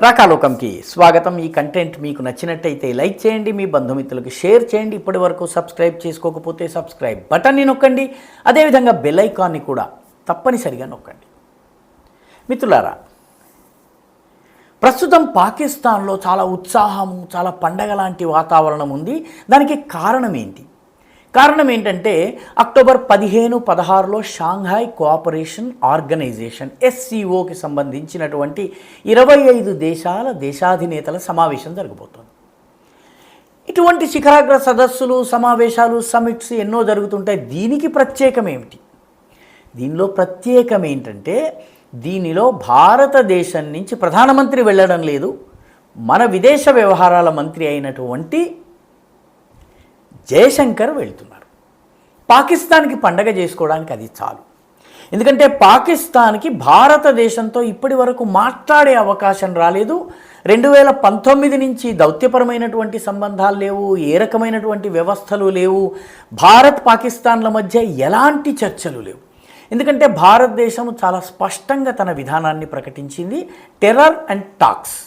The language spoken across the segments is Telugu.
రాకాలోకంకి స్వాగతం. ఈ కంటెంట్ మీకు నచ్చినట్టయితే లైక్ చేయండి, మీ బంధుమిత్రులకు షేర్ చేయండి. ఇప్పటి వరకు సబ్స్క్రైబ్ చేసుకోకపోతే సబ్స్క్రైబ్ బటన్ని నొక్కండి. అదేవిధంగా బెల్ ఐకాన్ని కూడా తప్పనిసరిగా నొక్కండి. మిత్రులారా, ప్రస్తుతం పాకిస్తాన్లో చాలా ఉత్సాహము, చాలా పండగ లాంటి వాతావరణం ఉంది. దానికి కారణం ఏంటి? కారణం ఏంటంటే అక్టోబర్ 15-16లో షాంఘాయ్ కోఆపరేషన్ ఆర్గనైజేషన్ SCOకి సంబంధించినటువంటి 25 దేశాల దేశాధినేతల సమావేశం జరగబోతోంది. ఇటువంటి శిఖరాగ్ర సదస్సులు, సమావేశాలు, సమిట్స్ ఎన్నో జరుగుతుంటాయి. దీనికి ప్రత్యేకం ఏమిటి? దీనిలో ప్రత్యేకం ఏంటంటే దీనిలో భారతదేశం నుంచి ప్రధానమంత్రి వెళ్ళడం లేదు. మన విదేశ వ్యవహారాల మంత్రి అయినటువంటి జయశంకర్ వెళ్తున్నారు. పాకిస్తాన్కి పండగ చేసుకోవడానికి అది చాలు. ఎందుకంటే పాకిస్తాన్కి భారతదేశంతో ఇప్పటి వరకు మాట్లాడే అవకాశం రాలేదు. 2019 నుంచి దౌత్యపరమైనటువంటి సంబంధాలు లేవు, ఏ రకమైనటువంటి వ్యవస్థలు లేవు, భారత్ పాకిస్తాన్ల మధ్య ఎలాంటి చర్చలు లేవు. ఎందుకంటే భారతదేశం చాలా స్పష్టంగా తన విధానాన్ని ప్రకటించింది. టెర్రర్ అండ్ టాక్స్,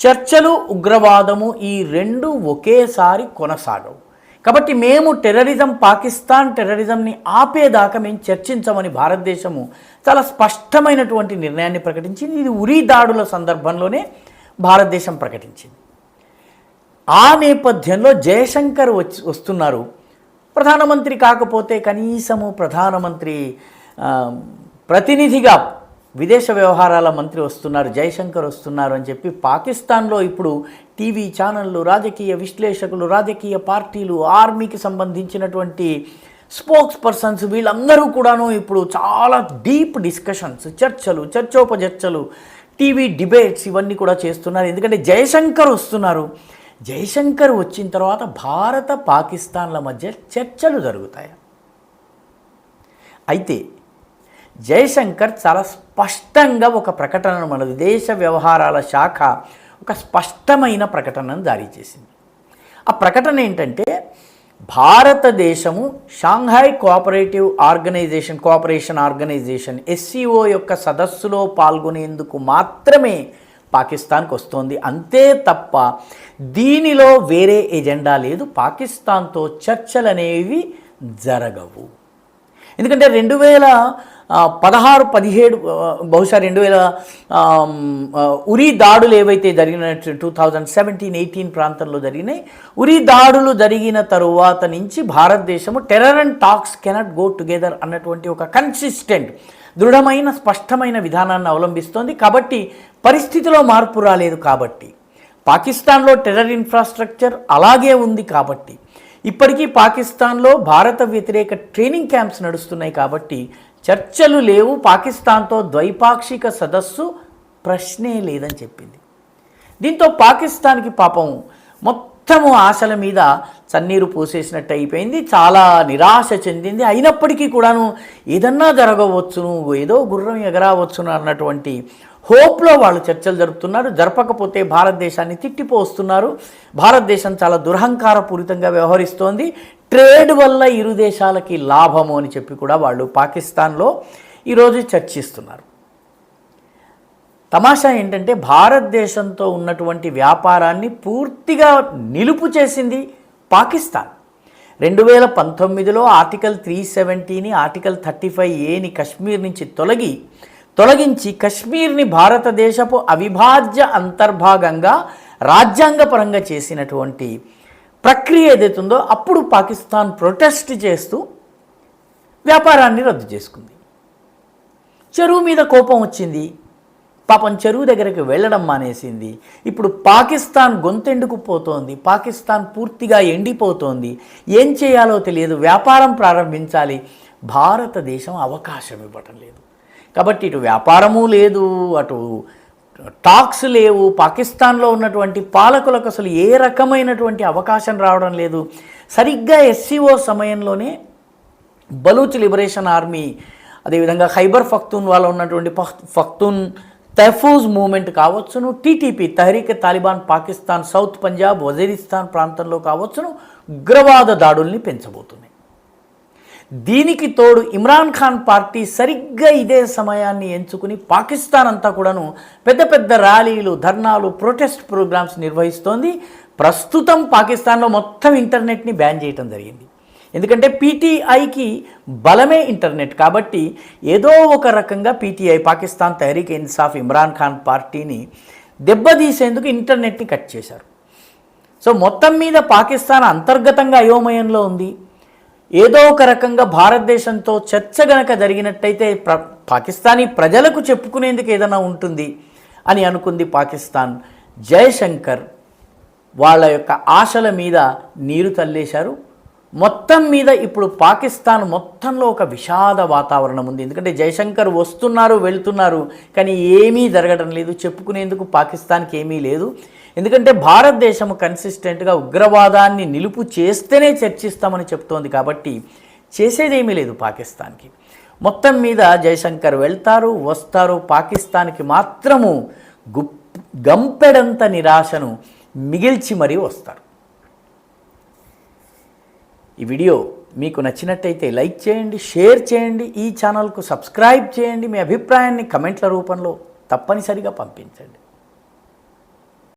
చర్చలు, ఉగ్రవాదము, ఈ రెండు ఒకేసారి కొనసాగవు. కాబట్టి మేము టెర్రరిజం, పాకిస్తాన్ టెర్రరిజంని ఆపేదాకా మేము చర్చించమని భారతదేశము చాలా స్పష్టమైనటువంటి నిర్ణయాన్ని ప్రకటించింది. ఇది ఉరీ దాడుల సందర్భంలోనే భారతదేశం ప్రకటించింది. ఆ నేపథ్యంలో జయశంకర్ వస్తున్నారు. ప్రధానమంత్రి కాకపోతే కనీసము ప్రధానమంత్రి ప్రతినిధిగా విదేశ వ్యవహారాల మంత్రి వస్తున్నారు, జయశంకర్ వస్తున్నారు అని చెప్పి పాకిస్తాన్లో ఇప్పుడు టీవీ ఛానళ్ళు, రాజకీయ విశ్లేషకులు, రాజకీయ పార్టీలు, ఆర్మీకి సంబంధించినటువంటి స్పోక్స్ పర్సన్స్ వీళ్ళందరూ కూడాను ఇప్పుడు చాలా డీప్ డిస్కషన్స్, చర్చోపచర్చలు, టీవీ డిబేట్స్ ఇవన్నీ కూడా చేస్తున్నారు. ఎందుకంటే జయశంకర్ వస్తున్నారు. జయశంకర్ వచ్చిన తర్వాత భారత పాకిస్తాన్ల మధ్య చర్చలు జరుగుతాయి. అయితే జయశంకర్ చాలా స్పష్టంగా ఒక ప్రకటనను, మన విదేశ వ్యవహారాల శాఖ ఒక స్పష్టమైన ప్రకటనను జారీ చేసింది. ఆ ప్రకటన ఏంటంటే భారతదేశము షాంఘాయ్ కోఆపరేషన్ ఆర్గనైజేషన్ SCO యొక్క సదస్సులో పాల్గొనేందుకు మాత్రమే పాకిస్తాన్కి వస్తోంది. అంతే తప్ప దీనిలో వేరే ఎజెండా లేదు. పాకిస్తాన్తో చర్చలు అనేవి జరగవు. ఎందుకంటే 2016-17 బహుశా 2000 ఉరీ దాడులు ఏవైతే జరిగిన 2017-18 ప్రాంతంలో జరిగినాయి. ఉరీ దాడులు జరిగిన తరువాత నుంచి భారతదేశము terror and talks cannot go together అన్నటువంటి ఒక కన్సిస్టెంట్, దృఢమైన, స్పష్టమైన విధానాన్ని అవలంబిస్తోంది. కాబట్టి పరిస్థితిలో మార్పు రాలేదు. కాబట్టి పాకిస్తాన్లో టెర్రర్ ఇన్ఫ్రాస్ట్రక్చర్ అలాగే ఉంది. కాబట్టి ఇప్పటికీ పాకిస్తాన్లో భారత వ్యతిరేక ట్రైనింగ్ క్యాంప్స్ నడుస్తున్నాయి. కాబట్టి చర్చలు లేవు. పాకిస్తాన్తో ద్వైపాక్షిక సదస్సు ప్రశ్నే లేదని చెప్పింది. దీంతో పాకిస్తాన్కి పాపం మొత్తము ఆశల మీద చన్నీరు పూసేసినట్టు అయిపోయింది. చాలా నిరాశ చెందింది. అయినప్పటికీ కూడాను ఏదన్నా జరగవచ్చును, ఏదో గుర్రం ఎగరావచ్చును అన్నటువంటి హోప్లో వాళ్ళు చర్చలు జరుపుతున్నారు. జరపకపోతే భారతదేశాన్ని తిట్టిపోస్తున్నారు. భారతదేశం చాలా దురహంకారపూరితంగా వ్యవహరిస్తోంది. ట్రేడ్ వల్ల ఇరు దేశాలకి లాభము అని చెప్పి కూడా వాళ్ళు పాకిస్తాన్లో ఈరోజు చర్చిస్తున్నారు. తమాషా ఏంటంటే భారతదేశంతో ఉన్నటువంటి వ్యాపారాన్ని పూర్తిగా నిలుపు చేసింది పాకిస్తాన్. 2019లో ఆర్టికల్ 370ని, ఆర్టికల్ 35Aని కశ్మీర్ నుంచి తొలగించి కశ్మీర్ని భారతదేశపు అవిభాజ్య అంతర్భాగంగా రాజ్యాంగపరంగా చేసినటువంటి ప్రక్రియ ఏదైతుందో అప్పుడు పాకిస్తాన్ ప్రొటెస్ట్ చేస్తూ వ్యాపారాన్ని రద్దు చేసుకుంది. చెరువు మీద కోపం వచ్చింది. పాపం చెరువు దగ్గరికి వెళ్ళడం మానేసింది. ఇప్పుడు పాకిస్తాన్ గొంతెండుకు పోతోంది. పాకిస్తాన్ పూర్తిగా ఎండిపోతోంది. ఏం చేయాలో తెలియదు. వ్యాపారం ప్రారంభించాలి. భారతదేశం అవకాశం ఇవ్వటం లేదు. కాబట్టి ఇటు వ్యాపారము లేదు, అటు టాక్స్ లేవు. పాకిస్తాన్లో ఉన్నటువంటి పాలకులకు అసలు ఏ రకమైనటువంటి అవకాశం రావడం లేదు. సరిగ్గా SCO సమయంలోనే బలూచ్ లిబరేషన్ ఆర్మీ, అదేవిధంగా ఖైబర్ పఖ్తూన్ వాళ్ళు ఉన్నటువంటి పఖ్తూన్ తహఫూజ్ మూమెంట్ కావచ్చును, TTP తహరీక్ తాలిబాన్ పాకిస్తాన్ సౌత్ పంజాబ్, వజీరిస్తాన్ ప్రాంతంలో కావచ్చును, ఉగ్రవాద దాడుల్ని పెంచబోతున్నాయి. దీనికి తోడు ఇమ్రాన్ ఖాన్ పార్టీ సరిగ్గా ఇదే సమయాన్ని ఎంచుకుని పాకిస్తాన్ అంతా కూడాను పెద్ద పెద్ద ర్యాలీలు, ధర్నాలు, ప్రొటెస్ట్ ప్రోగ్రామ్స్ నిర్వహిస్తోంది. ప్రస్తుతం పాకిస్తాన్లో మొత్తం ఇంటర్నెట్ని బ్యాన్ చేయటం జరిగింది. ఎందుకంటే పీటీఐకి బలమే ఇంటర్నెట్ కాబట్టి ఏదో ఒక రకంగా పీటీఐ, పాకిస్తాన్ తెహ్రీక్ ఇన్సాఫ్, ఇమ్రాన్ ఖాన్ పార్టీని దెబ్బతీసేందుకు ఇంటర్నెట్ని కట్ చేశారు. సో మొత్తం మీద పాకిస్తాన్ అంతర్గతంగా అయోమయంలో ఉంది. ఏదో ఒక రకంగా భారతదేశంతో చర్చ గనక జరిగినట్టయితే పాకిస్తానీ ప్రజలకు చెప్పుకునేందుకు ఏదైనా ఉంటుంది అని అనుకుంది పాకిస్తాన్. జయశంకర్ వాళ్ళ యొక్క ఆశల మీద నీరు చల్లేశారు. మొత్తం మీద ఇప్పుడు పాకిస్తాన్ మొత్తంలో ఒక విషాద వాతావరణం ఉంది. ఎందుకంటే జయశంకర్ వస్తున్నారు, వెళ్తున్నారు, కానీ ఏమీ జరగడం లేదు. చెప్పుకునేందుకు పాకిస్తాన్కి ఏమీ లేదు. ఎందుకంటే భారతదేశం కన్సిస్టెంట్గా ఉగ్రవాదాన్ని నిలుపు చేస్తేనే చర్చిస్తామని చెప్తోంది కాబట్టి చేసేదేమీ లేదు పాకిస్తాన్కి. మొత్తం మీద జయశంకర్ వెళ్తారు, వస్తారు. పాకిస్తాన్కి మాత్రము గంపెడంత నిరాశను మిగిల్చి మరీ వస్తారు. ఈ వీడియో మీకు నచ్చినట్టయితే లైక్ చేయండి, షేర్ చేయండి, ఈ ఛానల్కు సబ్స్క్రైబ్ చేయండి. మీ అభిప్రాయాన్ని కమెంట్ల రూపంలో తప్పనిసరిగా పంపించండి.